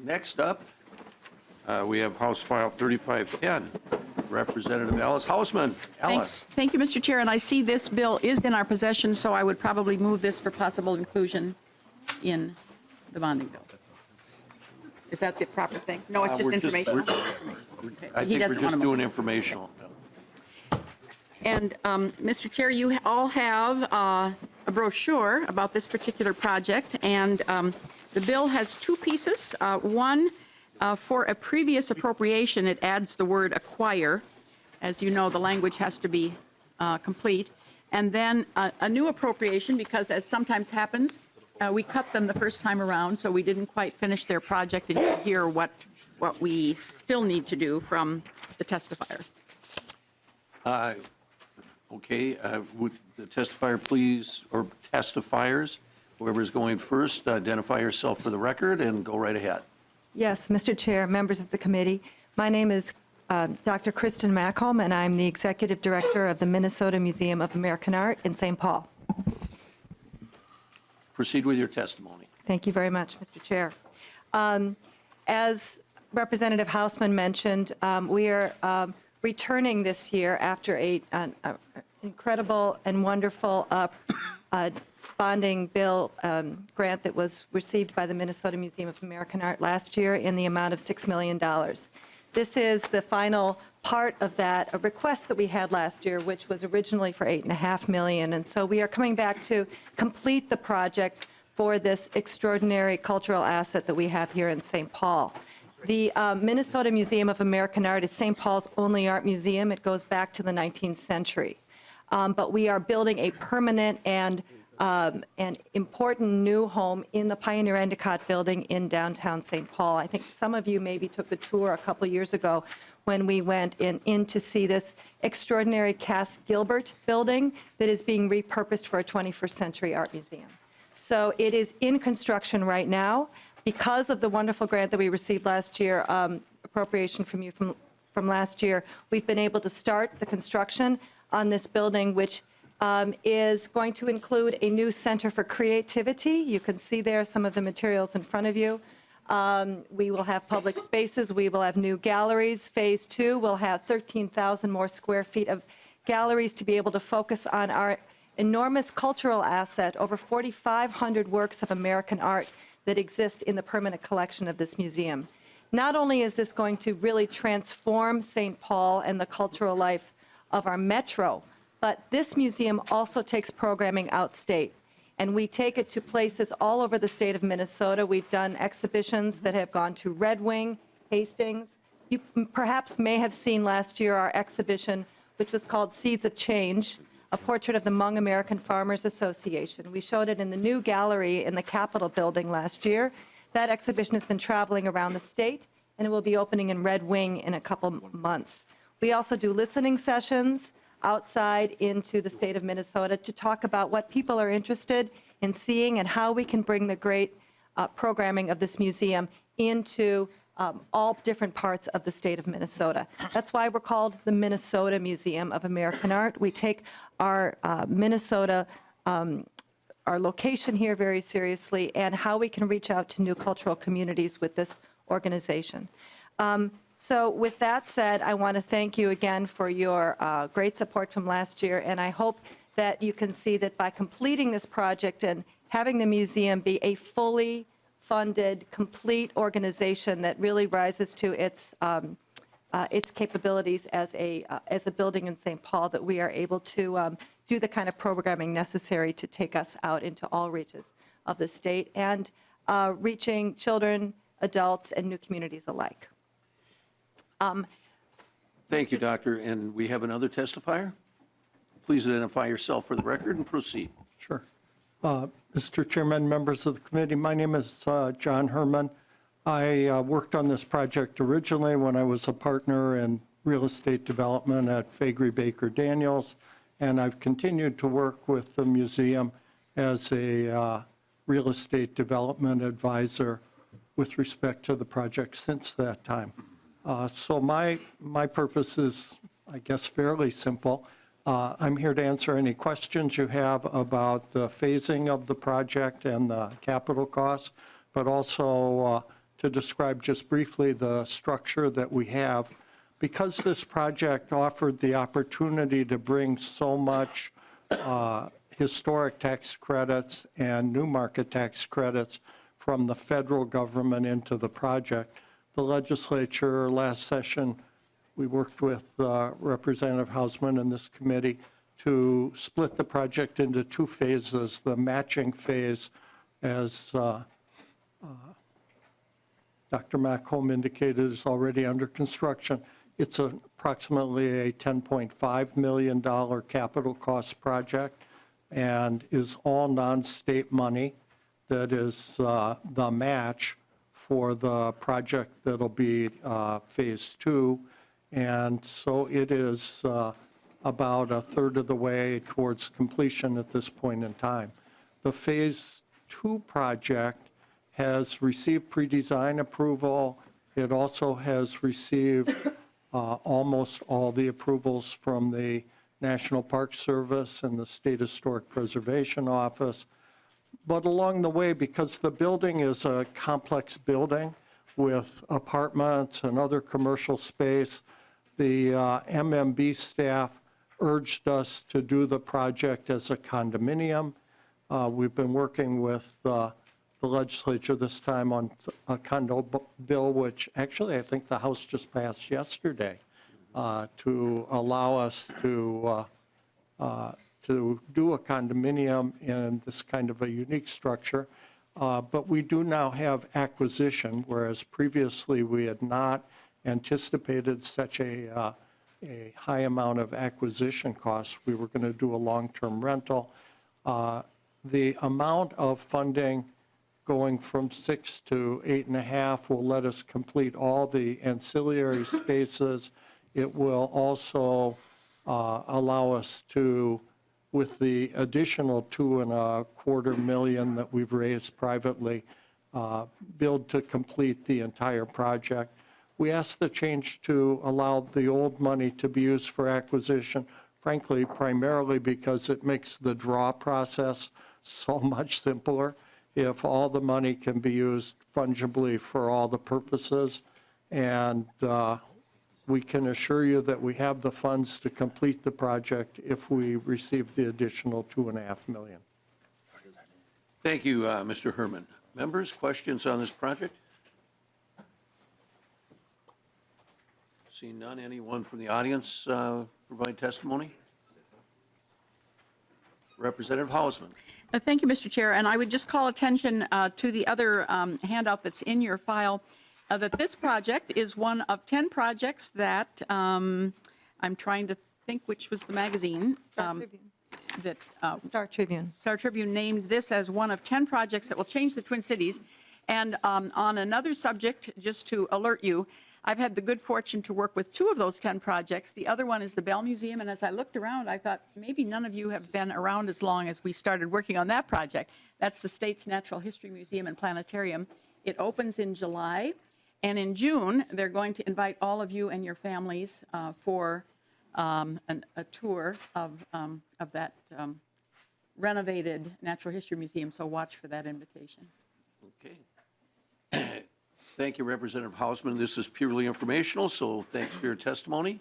Next up, we have House File 3510, Representative Alice Hausman. Alice. Thank you, Mr. Chair. And I see this bill is in our possession, so I would probably move this for possible inclusion in the bonding bill. Is that the proper thing? No, it's just informational. I think we're just doing informational. And, Mr. Chair, you all have a brochure about this particular project, and the bill has two pieces. One, for a previous appropriation, it adds the word acquire. As you know, the language has to be complete. And then a new appropriation, because as sometimes happens, we cut them the first time around, so we didn't quite finish their project, and you hear what we still need to do from the testifier. Okay, would the testifier please, or testifiers, whoever's going first, identify yourself for the record and go right ahead. Yes, Mr. Chair, members of the committee, my name is Dr. Kristen Macholm, and I'm the Executive Director of the Minnesota Museum of American Art in St. Paul. Proceed with your testimony. Thank you very much, Mr. Chair. As Representative Hausman mentioned, we are returning this year after an incredible and wonderful bonding bill grant that was received by the Minnesota Museum of American Art last year in the amount of $6 million. This is the final part of that, a request that we had last year, which was originally for $8.5 million. And so we are coming back to complete the project for this extraordinary cultural asset that we have here in St. Paul. The Minnesota Museum of American Art is St. Paul's only art museum. It goes back to the 19th century. But we are building a permanent and important new home in the Pioneer Endicott building in downtown St. Paul. I think some of you maybe took the tour a couple years ago when we went in to see this extraordinary Cass Gilbert building that is being repurposed for a 21st century art museum. So it is in construction right now. Because of the wonderful grant that we received last year, appropriation from you from last year, we've been able to start the construction on this building, which is going to include a new Center for Creativity. You can see there some of the materials in front of you. We will have public spaces. We will have new galleries. Phase 2 will have 13,000 more square feet of galleries to be able to focus on our enormous cultural asset, over 4,500 works of American art that exist in the permanent collection of this museum. Not only is this going to really transform St. Paul and the cultural life of our metro, but this museum also takes programming outstate. And we take it to places all over the state of Minnesota. We've done exhibitions that have gone to Red Wing, Hastings. You perhaps may have seen last year our exhibition, which was called Seeds of Change, a portrait of the Hmong American Farmers Association. We showed it in the new gallery in the Capitol building last year. That exhibition has been traveling around the state, and it will be opening in Red Wing in a couple months. We also do listening sessions outside into the state of Minnesota to talk about what people are interested in seeing and how we can bring the great programming of this museum into all different parts of the state of Minnesota. That's why we're called the Minnesota Museum of American Art. We take our Minnesota, our location here very seriously, and how we can reach out to new cultural communities with this organization. So with that said, I want to thank you again for your great support from last year, and I hope that you can see that by completing this project and having the museum be a fully funded, complete organization that really rises to its capabilities as a building in St. Paul, that we are able to do the kind of programming necessary to take us out into all reaches of the state and reaching children, adults, and new communities alike. Thank you, Doctor. And we have another testifier. Please identify yourself for the record and proceed. Sure. Mr. Chairman, members of the committee, my name is John Herman. I worked on this project originally when I was a partner in real estate development at Faegre Baker Daniels, and I've continued to work with the museum as a real estate development advisor with respect to the project since that time. So my purpose is, I guess, fairly simple. I'm here to answer any questions you have about the phasing of the project and the capital costs, but also to describe just briefly the structure that we have. Because this project offered the opportunity to bring so much historic tax credits and new market tax credits from the federal government into the project, the legislature last session, we worked with Representative Hausman and this committee to split the project into two phases. The matching phase, as Dr. Macomb indicated, is already under construction. It's approximately a $10.5 million capital cost project and is all non-state money that is the match for the project that'll be phase two. And so it is about a third of the way towards completion at this point in time. The phase two project has received pre-design approval. It also has received almost all the approvals from the National Park Service and the State Historic Preservation Office. But along the way, because the building is a complex building with apartments and other commercial space, the MMB staff urged us to do the project as a condominium. We've been working with the legislature this time on a condo bill, which actually I think the House just passed yesterday, to allow us to do a condominium in this kind of a unique structure. But we do now have acquisition, whereas previously we had not anticipated such a high amount of acquisition costs. We were going to do a long-term rental. The amount of funding going from 6 to 8.5 will let us complete all the ancillary spaces. It will also allow us to, with the additional $2.25 million that we've raised privately, build to complete the entire project. We asked the change to allow the old money to be used for acquisition, frankly, primarily because it makes the draw process so much simpler if all the money can be used fungibly for all the purposes. And we can assure you that we have the funds to complete the project if we receive the additional $2.5 million. Thank you, Mr. Herman. Members, questions on this project? Seeing none, anyone from the audience provide testimony? Representative Hausman. Thank you, Mr. Chair. And I would just call attention to the other handout that's in your file, that this project is one of 10 projects that I'm trying to think which was the magazine. Star Tribune. That Star Tribune. Star Tribune named this as one of 10 projects that will change the Twin Cities. And on another subject, just to alert you, I've had the good fortune to work with 2 of those 10 projects. The other one is the Bell Museum, and as I looked around, I thought maybe none of you have been around as long as we started working on that project. That's the state's Natural History Museum and Planetarium. It opens in July, and in June, they're going to invite all of you and your families for a tour of that renovated Natural History Museum, so watch for that invitation. Okay. Thank you, Representative Hausman. This is purely informational, so thanks for your testimony.